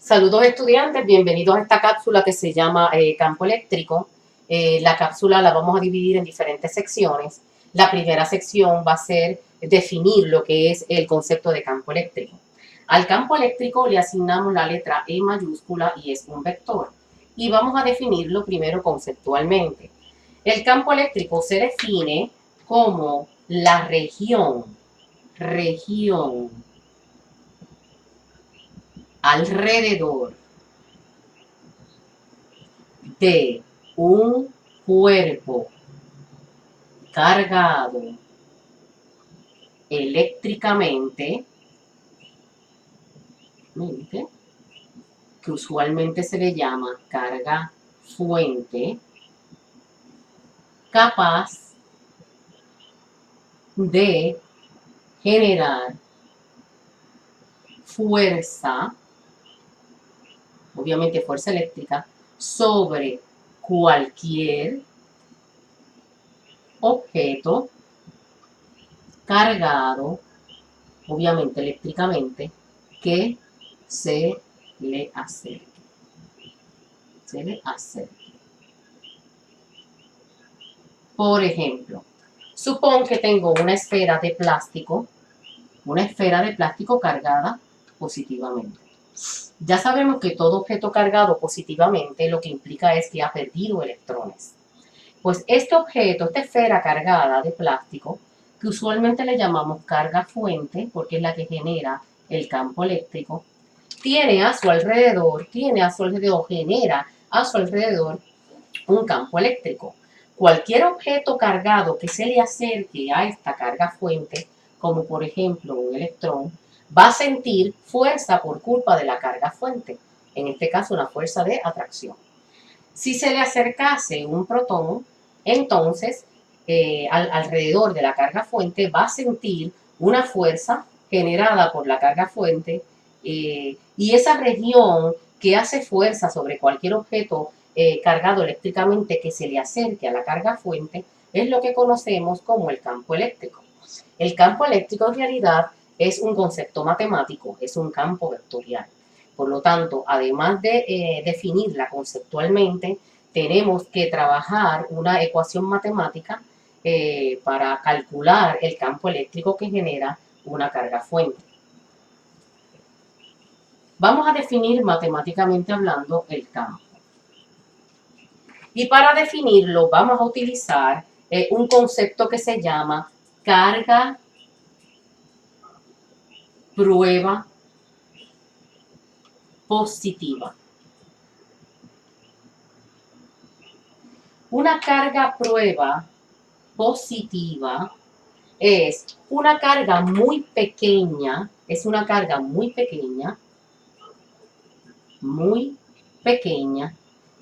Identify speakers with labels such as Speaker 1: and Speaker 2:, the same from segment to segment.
Speaker 1: Saludos estudiantes, bienvenidos a esta cápsula que se llama campo eléctrico. La cápsula la vamos a dividir en diferentes secciones. La primera sección va a ser definir lo que es el concepto de campo eléctrico. Al campo eléctrico le asignamos la letra E mayúscula y es un vector. Y vamos a definirlo primero conceptualmente. El campo eléctrico se define como la región alrededor de un cuerpo cargado eléctricamente, que usualmente se le llama carga fuente, capaz de generar fuerza, obviamente fuerza eléctrica, sobre cualquier objeto cargado, obviamente eléctricamente, que se le acerque. Por ejemplo, supón que tengo una esfera de plástico cargada positivamente. Ya sabemos que todo objeto cargado positivamente lo que implica es que ha perdido electrones. Pues este objeto, esta esfera cargada de plástico, que usualmente le llamamos carga fuente, porque es la que genera el campo eléctrico, genera a su alrededor un campo eléctrico. Cualquier objeto cargado que se le acerque a esta carga fuente, como por ejemplo un electrón, va a sentir fuerza por culpa de la carga fuente, en este caso una fuerza de atracción. Si se le acercase un protón, entonces alrededor de la carga fuente va a sentir una fuerza generada por la carga fuente y esa región que hace fuerza sobre cualquier objeto cargado eléctricamente que se le acerque a la carga fuente es lo que conocemos como el campo eléctrico. El campo eléctrico en realidad es un concepto matemático, es un campo vectorial. Por lo tanto, además de definirla conceptualmente, tenemos que trabajar una ecuación matemática para calcular el campo eléctrico que genera una carga fuente. Vamos a definir matemáticamente hablando el campo. Y para definirlo vamos a utilizar un concepto que se llama carga prueba positiva. Una carga prueba positiva es una carga muy pequeña, muy pequeña,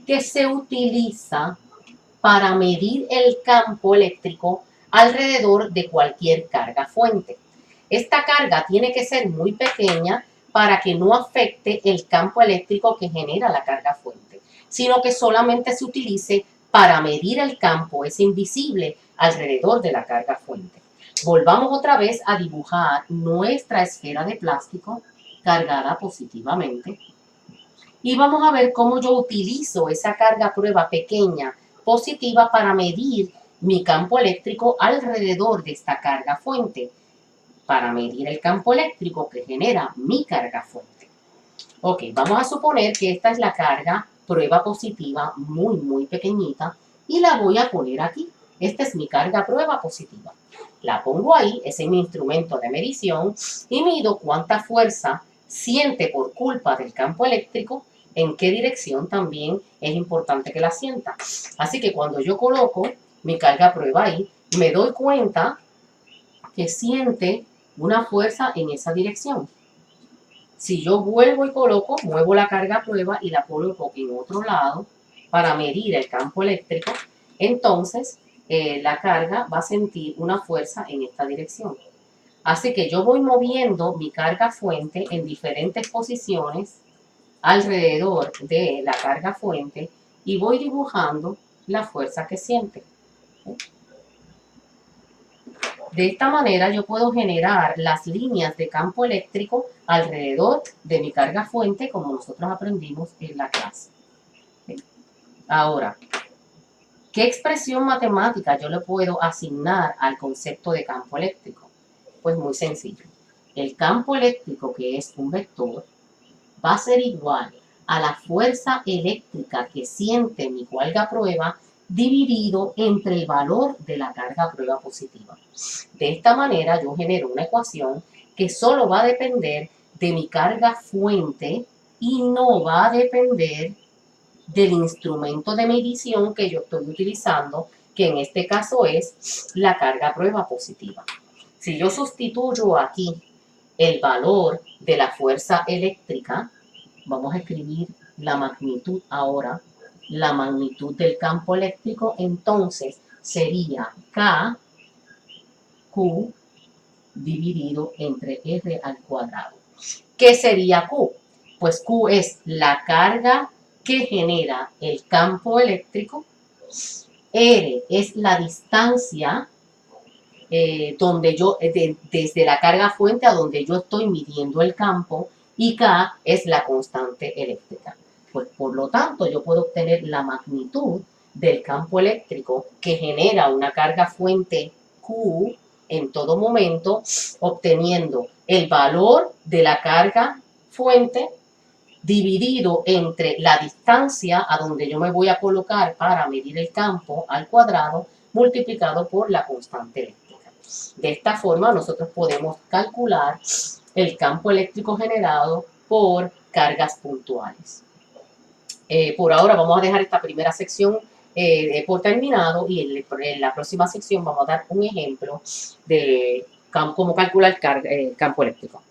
Speaker 1: que se utiliza para medir el campo eléctrico alrededor de cualquier carga fuente. Esta carga tiene que ser muy pequeña para que no afecte el campo eléctrico que genera la carga fuente, sino que solamente se utilice para medir el campo, es invisible, alrededor de la carga fuente. Volvamos otra vez a dibujar nuestra esfera de plástico cargada positivamente y vamos a ver cómo yo utilizo esa carga prueba pequeña positiva para medir mi campo eléctrico alrededor de esta carga fuente, para medir el campo eléctrico que genera mi carga fuente. Ok, vamos a suponer que esta es la carga prueba positiva muy pequeñita y la voy a poner aquí. Esta es mi carga prueba positiva. La pongo ahí, ese es mi instrumento de medición y mido cuánta fuerza siente por culpa del campo eléctrico, en qué dirección también es importante que la sienta. Así que cuando yo coloco mi carga prueba ahí, me doy cuenta que siente una fuerza en esa dirección. Si yo vuelvo y coloco, muevo la carga prueba y la coloco en otro lado para medir el campo eléctrico, entonces la carga va a sentir una fuerza en esta dirección. Así que yo voy moviendo mi carga fuente en diferentes posiciones alrededor de la carga fuente y voy dibujando la fuerza que siente. De esta manera yo puedo generar las líneas de campo eléctrico alrededor de mi carga fuente, como nosotros aprendimos en la clase. Ahora, ¿qué expresión matemática yo le puedo asignar al concepto de campo eléctrico? Pues muy sencillo. El campo eléctrico, que es un vector, va a ser igual a la fuerza eléctrica que siente mi carga prueba dividido entre el valor de la carga prueba positiva. De esta manera yo genero una ecuación que solo va a depender de mi carga fuente y no va a depender del instrumento de medición que yo estoy utilizando, que en este caso es la carga prueba positiva. Si yo sustituyo aquí el valor de la fuerza eléctrica, vamos a escribir la magnitud ahora, la magnitud del campo eléctrico, entonces sería K Q dividido entre R al cuadrado. ¿Qué sería Q? Pues Q es la carga que genera el campo eléctrico, R es la distancia donde yo, desde la carga fuente a donde yo estoy midiendo el campo, y K es la constante eléctrica. Pues por lo tanto yo puedo obtener la magnitud del campo eléctrico que genera una carga fuente Q en todo momento, obteniendo el valor de la carga fuente dividido entre la distancia a donde yo me voy a colocar para medir el campo al cuadrado, multiplicado por la constante eléctrica. De esta forma nosotros podemos calcular el campo eléctrico generado por cargas puntuales. Por ahora vamos a dejar esta primera sección por terminado, y en la próxima sección vamos a dar un ejemplo de cómo calcular el campo eléctrico.